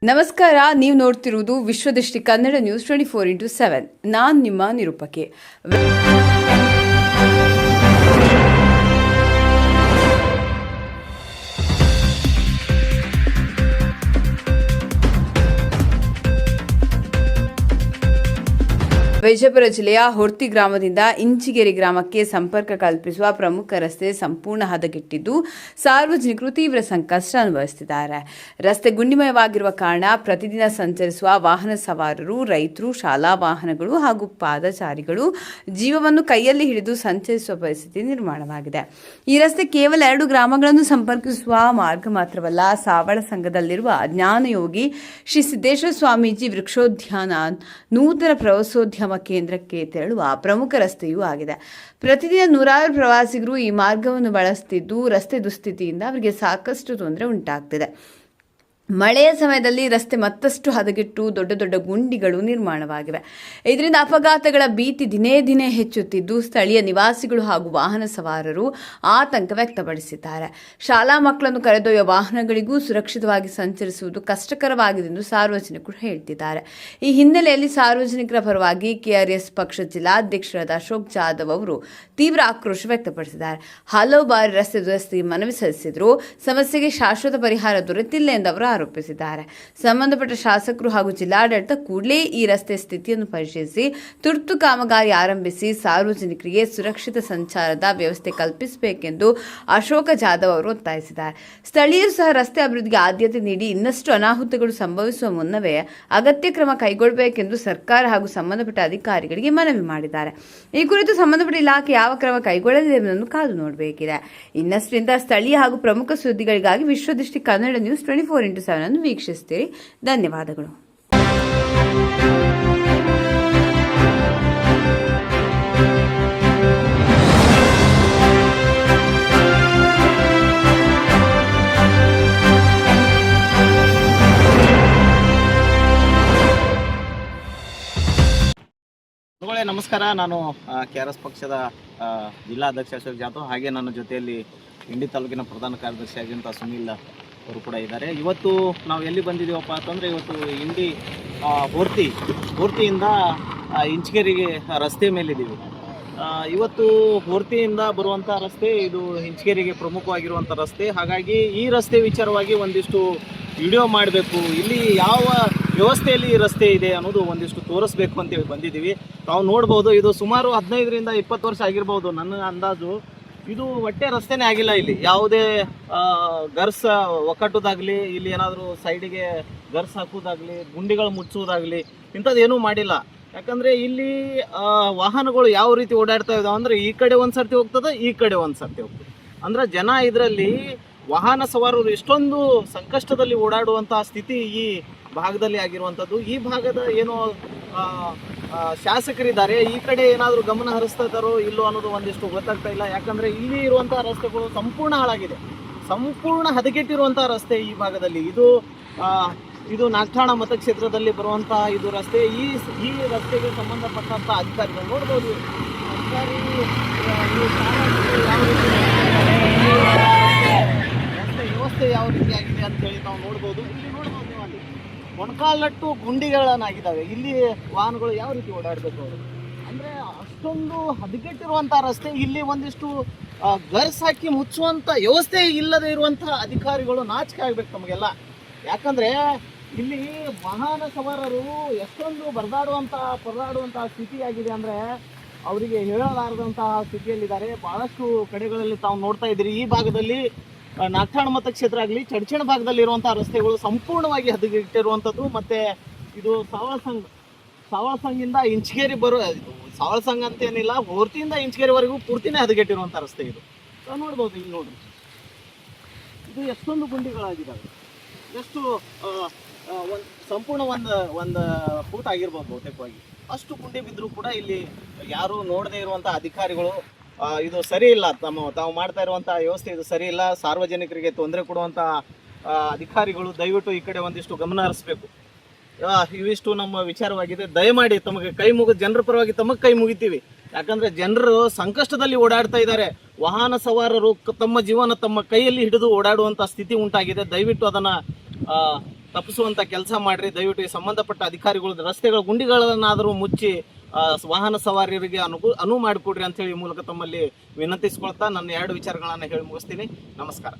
ನಮಸ್ಕಾರ, ನೀವು ನೋಡ್ತಿರುವುದು ವಿಶ್ವದೃಷ್ಟಿ Kannada news 24x7. ನಾನು ನಿಮ್ಮ ನಿರೂಪಕೆ. ವಿಜಯಪುರ ಜಿಲ್ಲೆಯ ಹೊರ್ತಿ ಗ್ರಾಮದಿಂದ ಇಂಚಿಗೆರೆ ಗ್ರಾಮಕ್ಕೆ ಸಂಪರ್ಕ ಕಲ್ಪಿಸುವ ಪ್ರಮುಖ ರಸ್ತೆ ಸಂಪೂರ್ಣ ಹದಗೆಟ್ಟಿದ್ದು ಸಾರ್ವಜನಿಕರು ತೀವ್ರ ಸಂಕಷ್ಟ ಅನುಭವಿಸುತ್ತಿದ್ದಾರೆ. ರಸ್ತೆ ಗುಂಡಿಮಯವಾಗಿರುವ ಕಾರಣ ಪ್ರತಿದಿನ ಸಂಚರಿಸುವ ವಾಹನ ಸವಾರರು, ರೈತರು, ಶಾಲಾ ವಾಹನಗಳು ಹಾಗೂ ಪಾದಚಾರಿಗಳು ಜೀವವನ್ನು ಕೈಯಲ್ಲಿ ಹಿಡಿದು ಸಂಚರಿಸುವ ಪರಿಸ್ಥಿತಿ ನಿರ್ಮಾಣವಾಗಿದೆ. ಈ ರಸ್ತೆ ಕೇವಲ 2 ಗ್ರಾಮಗಳನ್ನು ಸಂಪರ್ಕಿಸುವ ಮಾರ್ಗ ಮಾತ್ರವಲ್ಲ, ಸಾವಳ ಸಂಘದಲ್ಲಿರುವ ಜ್ಞಾನಯೋಗಿ ಶ್ರೀ ಸಿದ್ದೇಶ್ವರ ಸ್ವಾಮೀಜಿ ವೃಕ್ಷೋದ್ಯಾನ ನೂತನ ಪ್ರವಾಸೋದ್ಯಮ ಕೇಂದ್ರಕ್ಕೆ ತೆರಳುವ ಪ್ರಮುಖ ರಸ್ತೆಯೂ ಆಗಿದೆ. ಪ್ರತಿದಿನ ನೂರಾರು ಪ್ರವಾಸಿಗರು ಈ ಮಾರ್ಗವನ್ನು ಬಳಸುತ್ತಿದ್ದು ರಸ್ತೆ ದುಸ್ಥಿತಿಯಿಂದ ಅವರಿಗೆ ಸಾಕಷ್ಟು ತೊಂದರೆ ಉಂಟಾಗ್ತಿದೆ. ಮಳೆಯ ಸಮಯದಲ್ಲಿ ರಸ್ತೆ ಮತ್ತಷ್ಟು ಹದಗೆಟ್ಟು ದೊಡ್ಡ ದೊಡ್ಡ ಗುಂಡಿಗಳು ನಿರ್ಮಾಣವಾಗಿವೆ. ಇದರಿಂದ ಅಪಘಾತಗಳ ಭೀತಿ ದಿನೇ ದಿನೇ ಹೆಚ್ಚುತ್ತಿದ್ದು ಸ್ಥಳೀಯ ನಿವಾಸಿಗಳು ಹಾಗೂ ವಾಹನ ಸವಾರರು ಆತಂಕ ವ್ಯಕ್ತಪಡಿಸಿದ್ದಾರೆ. ಶಾಲಾ ಮಕ್ಕಳನ್ನು ಕರೆದೊಯ್ಯುವ ವಾಹನಗಳಿಗೂ ಸುರಕ್ಷಿತವಾಗಿ ಸಂಚರಿಸುವುದು ಕಷ್ಟಕರವಾಗಿದೆ ಎಂದು ಸಾರ್ವಜನಿಕರು ಹೇಳ್ತಿದ್ದಾರೆ. ಈ ಹಿನ್ನೆಲೆಯಲ್ಲಿ ಸಾರ್ವಜನಿಕರ ಪರವಾಗಿ ಕೆಆರ್ಎಸ್ ಪಕ್ಷ ಜಿಲ್ಲಾಧ್ಯಕ್ಷರಾದ ಅಶೋಕ್ ಜಾಧವ್ ಅವರು ತೀವ್ರ ಆಕ್ರೋಶ ವ್ಯಕ್ತಪಡಿಸಿದ್ದಾರೆ. ಹಲವು ಬಾರಿ ರಸ್ತೆ ದುರಸ್ತಿಗೆ ಮನವಿ ಸಲ್ಲಿಸಿದರೂ ಸಮಸ್ಯೆಗೆ ಶಾಶ್ವತ ಪರಿಹಾರ ದೊರೆತಿಲ್ಲ ಎಂದು ಅವರು ಆರೋಪಿಸಿದ್ದಾರೆ. ಸಂಬಂಧಪಟ್ಟ ಶಾಸಕರು ಹಾಗೂ ಜಿಲ್ಲಾಡಳಿತ ಕೂಡಲೇ ಈ ರಸ್ತೆ ಸ್ಥಿತಿಯನ್ನು ಪರಿಶೀಲಿಸಿ ತುರ್ತು ಕಾಮಗಾರಿ ಆರಂಭಿಸಿ ಸಾರ್ವಜನಿಕರಿಗೆ ಸುರಕ್ಷಿತ ಸಂಚಾರದ ವ್ಯವಸ್ಥೆ ಕಲ್ಪಿಸಬೇಕೆಂದು ಅಶೋಕ ಜಾಧವ್ ಅವರು ಒತ್ತಾಯಿಸಿದ್ದಾರೆ. ಸ್ಥಳೀಯರು ಸಹ ರಸ್ತೆ ಅಭಿವೃದ್ಧಿಗೆ ಆದ್ಯತೆ ನೀಡಿ ಇನ್ನಷ್ಟು ಅನಾಹುತಗಳು ಸಂಭವಿಸುವ ಮುನ್ನವೇ ಅಗತ್ಯ ಕ್ರಮ ಕೈಗೊಳ್ಳಬೇಕೆಂದು ಸರ್ಕಾರ ಹಾಗೂ ಸಂಬಂಧಪಟ್ಟ ಅಧಿಕಾರಿಗಳಿಗೆ ಮನವಿ ಮಾಡಿದ್ದಾರೆ. ಈ ಕುರಿತು ಸಂಬಂಧಪಟ್ಟ ಇಲಾಖೆ ಯಾವ ಕ್ರಮ ಕೈಗೊಳ್ಳಲಿದೆ ಎಂಬುದನ್ನು ಕಾದು ನೋಡಬೇಕಿದೆ. ಇನ್ನಷ್ಟರಿಂದ ಸ್ಥಳೀಯ ಹಾಗೂ ಪ್ರಮುಖ ಸುದ್ದಿಗಳಿಗಾಗಿ ವಿಶ್ವದೃಷ್ಟಿ ಕನ್ನಡ ನ್ಯೂಸ್ 24x7 ಅನ್ನು ವೀಕ್ಷಿಸ್ತೀರಿ. ಧನ್ಯವಾದಗಳು. ನಮಸ್ಕಾರ. ನಾನು ಕೆಆರ್ಎಸ್ ಪಕ್ಷದ ಜಿಲ್ಲಾಧ್ಯಕ್ಷ ಅಶೋಕ್ ಜಾಧವ್, ಹಾಗೆ ನನ್ನ ಜೊತೆಯಲ್ಲಿ ಇಂಡಿ ತಾಲೂಕಿನ ಪ್ರಧಾನ ಕಾರ್ಯದರ್ಶಿ ಆಗಿರುವಂಥ ಸುನೀಲ್ ಅವರು ಕೂಡ ಇದ್ದಾರೆ. ಇವತ್ತು ನಾವು ಎಲ್ಲಿ ಬಂದಿದ್ದೀವಪ್ಪ ಅಂತಂದರೆ, ಇವತ್ತು ಇಂಡಿ ಹೊರ್ತಿಯಿಂದ ಇಂಚಗೇರಿಗೆ ರಸ್ತೆ ಮೇಲಿದ್ದೀವಿ. ಇವತ್ತು ಹೊರ್ತಿಯಿಂದ ಬರುವಂಥ ರಸ್ತೆ ಇದು ಇಂಚಗೇರಿಗೆ ಪ್ರಮುಖವಾಗಿರುವಂಥ ರಸ್ತೆ. ಹಾಗಾಗಿ ಈ ರಸ್ತೆ ವಿಚಾರವಾಗಿ ಒಂದಿಷ್ಟು ವಿಡಿಯೋ ಮಾಡಬೇಕು, ಇಲ್ಲಿ ಯಾವ ವ್ಯವಸ್ಥೆಯಲ್ಲಿ ಈ ರಸ್ತೆ ಇದೆ ಅನ್ನೋದು ಒಂದಿಷ್ಟು ತೋರಿಸ್ಬೇಕು ಅಂತೇಳಿ ಬಂದಿದ್ದೀವಿ. ನಾವು ನೋಡ್ಬೋದು, ಇದು ಸುಮಾರು 15ರಿಂದ 20 ವರ್ಷ ಆಗಿರ್ಬೋದು ನನ್ನ ಅಂದಾಜು. ಇದು ಒಟ್ಟೆ ರಸ್ತೆನೇ ಆಗಿಲ್ಲ. ಇಲ್ಲಿ ಯಾವುದೇ ಗರ್ಸ್ ಒಕ್ಕಟ್ಟೋದಾಗಲಿ, ಇಲ್ಲಿ ಏನಾದರೂ ಸೈಡಿಗೆ ಗರ್ಸ್ ಹಾಕೋದಾಗಲಿ, ಗುಂಡಿಗಳು ಮುಚ್ಚೋದಾಗಲಿ ಇಂಥದ್ದೇನೂ ಮಾಡಿಲ್ಲ. ಯಾಕಂದರೆ ಇಲ್ಲಿ ವಾಹನಗಳು ಯಾವ ರೀತಿ ಓಡಾಡ್ತಾ ಇದ್ದಾವೆ ಅಂದರೆ, ಈ ಕಡೆ ಒಂದು ಸರ್ತಿ ಹೋಗ್ತದೆ, ಈ ಕಡೆ ಒಂದು ಸರ್ತಿ ಹೋಗ್ತದೆ. ಅಂದರೆ ಜನ ಇದರಲ್ಲಿ ವಾಹನ ಸವಾರರು ಎಷ್ಟೊಂದು ಸಂಕಷ್ಟದಲ್ಲಿ ಓಡಾಡುವಂಥ ಸ್ಥಿತಿ ಈ ಭಾಗದಲ್ಲಿ ಆಗಿರುವಂಥದ್ದು. ಈ ಭಾಗದ ಏನೋ ಶಾಸಕರಿದ್ದಾರೆ, ಈ ಕಡೆ ಏನಾದರೂ ಗಮನ ಹರಿಸ್ತಾ ಇದ್ದಾರೋ ಇಲ್ಲೋ ಅನ್ನೋದು ಒಂದಿಷ್ಟು ಗೊತ್ತಾಗ್ತಾ ಇಲ್ಲ. ಯಾಕಂದರೆ ಇಲ್ಲಿ ಇರುವಂಥ ರಸ್ತೆಗಳು ಸಂಪೂರ್ಣ ಹಾಳಾಗಿದೆ, ಸಂಪೂರ್ಣ ಹದಗೆಟ್ಟಿರುವಂಥ ರಸ್ತೆ ಈ ಭಾಗದಲ್ಲಿ. ಇದು ನಾಗಠಾಣ ಮತಕ್ಷೇತ್ರದಲ್ಲಿ ಬರುವಂಥ ಇದು ರಸ್ತೆ. ಈ ರಸ್ತೆಗೆ ಸಂಬಂಧಪಟ್ಟಂಥ ಅಧಿಕಾರಿಗಳು ನೋಡ್ಬೋದು, ಅಧಿಕಾರಿ ರಸ್ತೆ ವ್ಯವಸ್ಥೆ ಯಾವ ರೀತಿ ಆಗಿದೆ ಅಂತೇಳಿ ನಾವು ನೋಡ್ಬೋದು. ಇಲ್ಲಿ ನೋಡ್ಬೋದು ನೀವು, ಅಲ್ಲಿ ಮೊಣಕಾಲಟ್ಟು ಗುಂಡಿಗಳನ್ನಾಗಿದ್ದಾವೆ. ಇಲ್ಲಿ ವಾಹನಗಳು ಯಾವ ರೀತಿ ಓಡಾಡಬೇಕು ಅವರು ಅಂದರೆ ಅಷ್ಟೊಂದು ಹದಗೆಟ್ಟಿರುವಂಥ ರಸ್ತೆ. ಇಲ್ಲಿ ಒಂದಿಷ್ಟು ಗರ್ಸ್ ಹಾಕಿ ಮುಚ್ಚುವಂಥ ವ್ಯವಸ್ಥೆ ಇಲ್ಲದೆ ಇರುವಂಥ ಅಧಿಕಾರಿಗಳು ನಾಚಿಕೆ ಆಗಬೇಕು ನಮಗೆಲ್ಲ. ಯಾಕಂದರೆ ಇಲ್ಲಿ ವಾಹನ ಸವಾರರು ಎಷ್ಟೊಂದು ಪರದಾಡುವಂಥ ಸ್ಥಿತಿಯಾಗಿದೆ ಅಂದರೆ ಅವರಿಗೆ ಹೇಳಲಾರದಂತಹ ಸ್ಥಿತಿಯಲ್ಲಿದ್ದಾರೆ. ಭಾಳಷ್ಟು ಕಡೆಗಳಲ್ಲಿ ತಾವು ನೋಡ್ತಾ ಇದ್ದೀರಿ. ಈ ಭಾಗದಲ್ಲಿ ನಾಗಠಾಣ ಮತಕ್ಷೇತ್ರ ಆಗಲಿ, ಚಡ್ಚಣ ಭಾಗದಲ್ಲಿ ಇರುವಂಥ ರಸ್ತೆಗಳು ಸಂಪೂರ್ಣವಾಗಿ ಹದಗೆಟ್ಟಿರುವಂಥದ್ದು. ಮತ್ತು ಇದು ಸಾವಳ ಸಂಘದಿಂದ ಇಂಚಗೇರಿ ಸಾವಳ ಸಂಘ ಅಂತೇನಿಲ್ಲ, ಹೊರ್ತಿಯಿಂದ ಇಂಚಗೇರಿವರೆಗೂ ಪೂರ್ತಿನೇ ಹದಗೆಟ್ಟಿರುವಂಥ ರಸ್ತೆ ಇದು. ನೋಡ್ಬೋದು, ಇಲ್ಲಿ ನೋಡ್ರಿ, ಇದು ಎಷ್ಟೊಂದು ಗುಂಡಿಗಳಾಗಿದ್ದಾವೆ. ಎಷ್ಟು ಸಂಪೂರ್ಣ ಒಂದು ಫೂಟ್ ಆಗಿರ್ಬೋದು ಬಹುತೇಕವಾಗಿ. ಅಷ್ಟು ಗುಂಡಿ ಬಿದ್ದರೂ ಕೂಡ ಇಲ್ಲಿ ಯಾರೂ ನೋಡದೇ ಇರುವಂಥ ಅಧಿಕಾರಿಗಳು ಇದು ಸರಿ ಇಲ್ಲ, ತಾವು ಮಾಡ್ತಾ ಇರುವಂಥ ವ್ಯವಸ್ಥೆ ಇದು ಸರಿ ಇಲ್ಲ, ಸಾರ್ವಜನಿಕರಿಗೆ ತೊಂದರೆ ಕೊಡುವಂಥ ಅಧಿಕಾರಿಗಳು ದಯವಿಟ್ಟು ಈ ಕಡೆ ಒಂದಿಷ್ಟು ಗಮನ ಹರಿಸ್ಬೇಕು. ಇವಿಷ್ಟು ನಮ್ಮ ವಿಚಾರವಾಗಿದೆ. ದಯಮಾಡಿ ತಮಗೆ ಕೈ ಮುಗಿದು, ಜನರ ಪರವಾಗಿ ತಮಗೆ ಕೈ ಮುಗಿತೀವಿ. ಯಾಕಂದರೆ ಜನರು ಸಂಕಷ್ಟದಲ್ಲಿ ಓಡಾಡ್ತಾ ಇದ್ದಾರೆ. ವಾಹನ ಸವಾರರು ತಮ್ಮ ಜೀವನ ತಮ್ಮ ಕೈಯಲ್ಲಿ ಹಿಡಿದು ಓಡಾಡುವಂಥ ಸ್ಥಿತಿ ಉಂಟಾಗಿದೆ. ದಯವಿಟ್ಟು ಅದನ್ನು ತಪ್ಪಿಸುವಂತ ಕೆಲಸ ಮಾಡ್ರಿ. ದಯವಿಟ್ಟು ಈ ಸಂಬಂಧಪಟ್ಟ ಅಧಿಕಾರಿಗಳು ರಸ್ತೆಗಳ ಗುಂಡಿಗಳನ್ನಾದರೂ ಮುಚ್ಚಿ ವಾಹನ ಸವಾರರಿಗೆ ಅನುವು ಮಾಡಿಕೊಡ್ರಿ ಅಂತ ಹೇಳಿ ಈ ಮೂಲಕ ತಮ್ಮಲ್ಲಿ ವಿನಂತಿಸ್ಕೊಳ್ತಾ ನನ್ನ 2 ವಿಚಾರಗಳನ್ನು ಹೇಳಿ ಮುಗಿಸ್ತೀನಿ. ನಮಸ್ಕಾರ.